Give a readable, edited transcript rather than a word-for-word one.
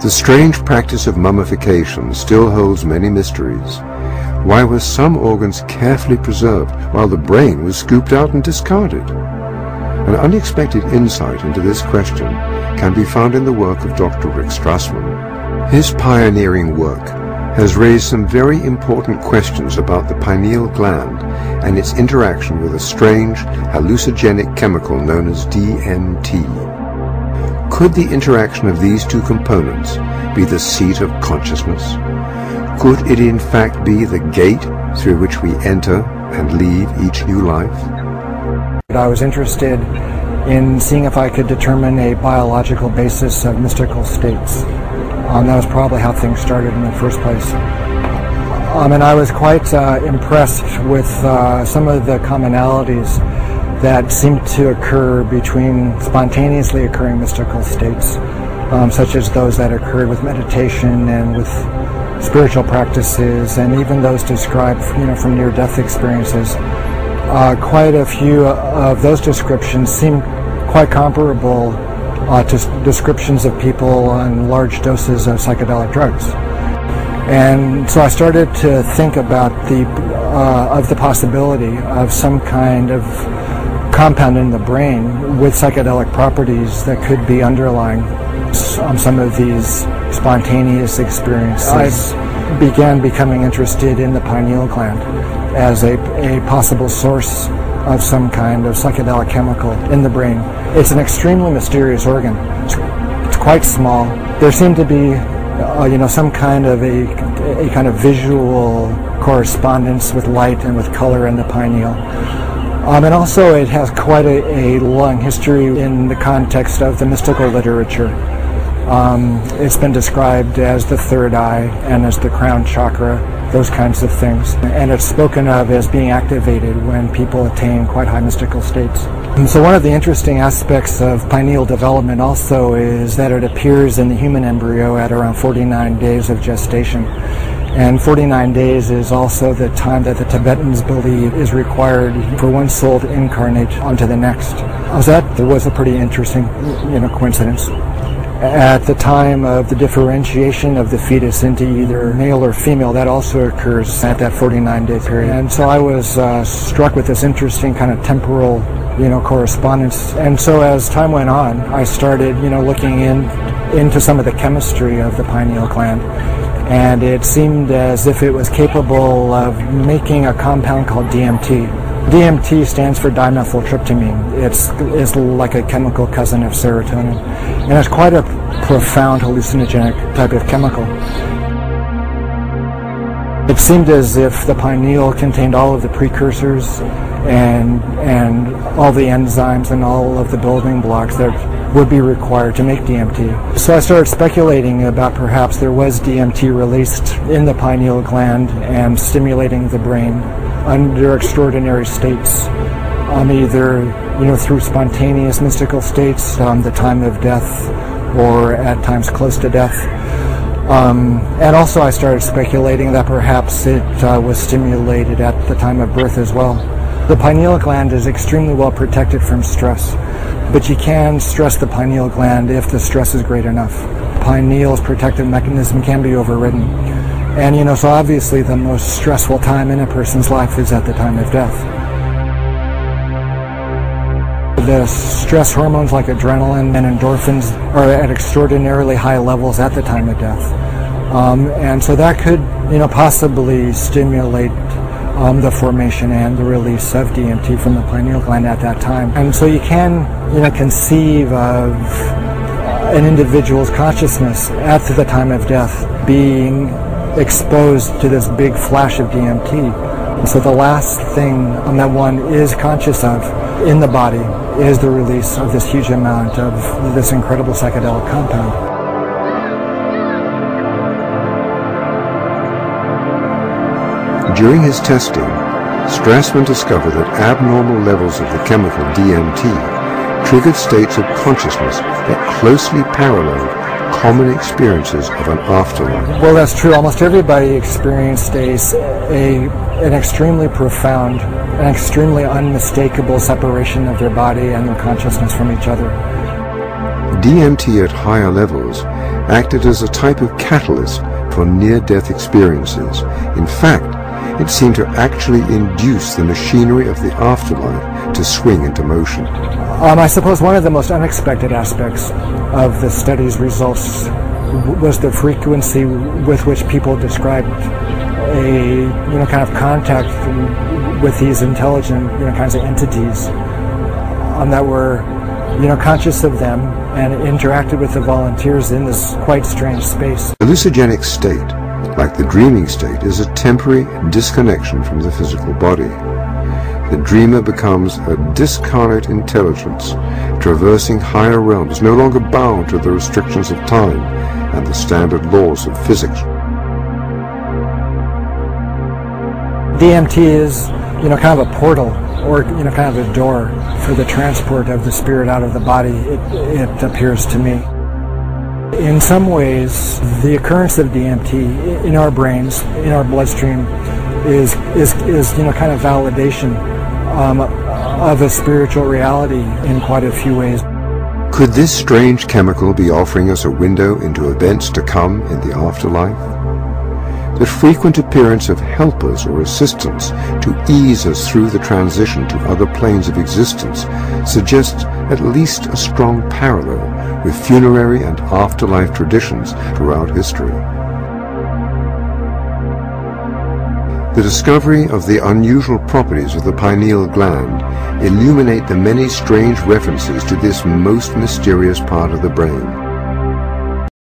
The strange practice of mummification still holds many mysteries. Why were some organs carefully preserved while the brain was scooped out and discarded? An unexpected insight into this question can be found in the work of Dr. Rick Strassman. His pioneering work has raised some very important questions about the pineal gland and its interaction with a strange hallucinogenic chemical known as DMT. Could the interaction of these two components be the seat of consciousness? Could it in fact be the gate through which we enter and leave each new life? I was interested in seeing if I could determine a biological basis of mystical states. That was probably how things started in the first place. And I was quite impressed with some of the commonalities that seemed to occur between spontaneously occurring mystical states, such as those that occurred with meditation and with spiritual practices, and even those described, from near-death experiences. Quite a few of those descriptions seem quite comparable to descriptions of people on large doses of psychedelic drugs. And so I started to think about the possibility of some kind of compound in the brain with psychedelic properties that could be underlying some of these spontaneous experiences. I began becoming interested in the pineal gland as a possible source of some kind of psychedelic chemical in the brain. It's an extremely mysterious organ. It's quite small. There seemed to be some kind of a kind of visual correspondence with light and with color in the pineal. And also it has quite a long history in the context of the mystical literature. It's been described as the third eye and as the crown chakra, those kinds of things. And it's spoken of as being activated when people attain quite high mystical states. And so one of the interesting aspects of pineal development also is that it appears in the human embryo at around 49 days of gestation. And 49 days is also the time that the Tibetans believe is required for one soul to incarnate onto the next. So that was a pretty interesting, coincidence. At the time of the differentiation of the fetus into either male or female, that also occurs at that 49-day period. And so I was struck with this interesting kind of temporal, correspondence. And so as time went on, I started, looking into some of the chemistry of the pineal gland. And it seemed as if it was capable of making a compound called DMT. DMT stands for dimethyltryptamine. It's like a chemical cousin of serotonin. And it's quite a profound hallucinogenic type of chemical. It seemed as if the pineal contained all of the precursors and all the enzymes and all of the building blocks that would be required to make DMT. So I started speculating about perhaps there was DMT released in the pineal gland and stimulating the brain under extraordinary states, either through spontaneous mystical states, the time of death, or at times close to death. And also I started speculating that perhaps it was stimulated at the time of birth as well. The pineal gland is extremely well protected from stress, but you can stress the pineal gland if the stress is great enough. Pineal's protective mechanism can be overridden. And so obviously the most stressful time in a person's life is at the time of death. The stress hormones like adrenaline and endorphins are at extraordinarily high levels at the time of death. And so that could, possibly stimulate the formation and the release of DMT from the pineal gland at that time. And so you can, conceive of an individual's consciousness at the time of death being exposed to this big flash of DMT. And so the last thing that one is conscious of in the body is the release of this huge amount of this incredible psychedelic compound. During his testing, Strassman discovered that abnormal levels of the chemical DMT triggered states of consciousness that closely paralleled common experiences of an afterlife. Well, that's true. Almost everybody experienced an extremely profound and extremely unmistakable separation of their body and their consciousness from each other. DMT at higher levels acted as a type of catalyst for near-death experiences. In fact, it seemed to actually induce the machinery of the afterlife to swing into motion. I suppose one of the most unexpected aspects of the study's results was the frequency with which people described a kind of contact with these intelligent kinds of entities that were conscious of them and interacted with the volunteers in this quite strange space. The hallucinogenic state, like the dreaming state, is a temporary disconnection from the physical body. The dreamer becomes a discarnate intelligence, traversing higher realms, no longer bound to the restrictions of time and the standard laws of physics. DMT is, kind of a portal, or kind of a door for the transport of the spirit out of the body, it appears to me. In some ways, the occurrence of DMT in our brains, in our bloodstream, is kind of validation of a spiritual reality in quite a few ways. Could this strange chemical be offering us a window into events to come in the afterlife? The frequent appearance of helpers or assistants to ease us through the transition to other planes of existence suggests at least a strong parallel with funerary and afterlife traditions throughout history. The discovery of the unusual properties of the pineal gland illuminate the many strange references to this most mysterious part of the brain.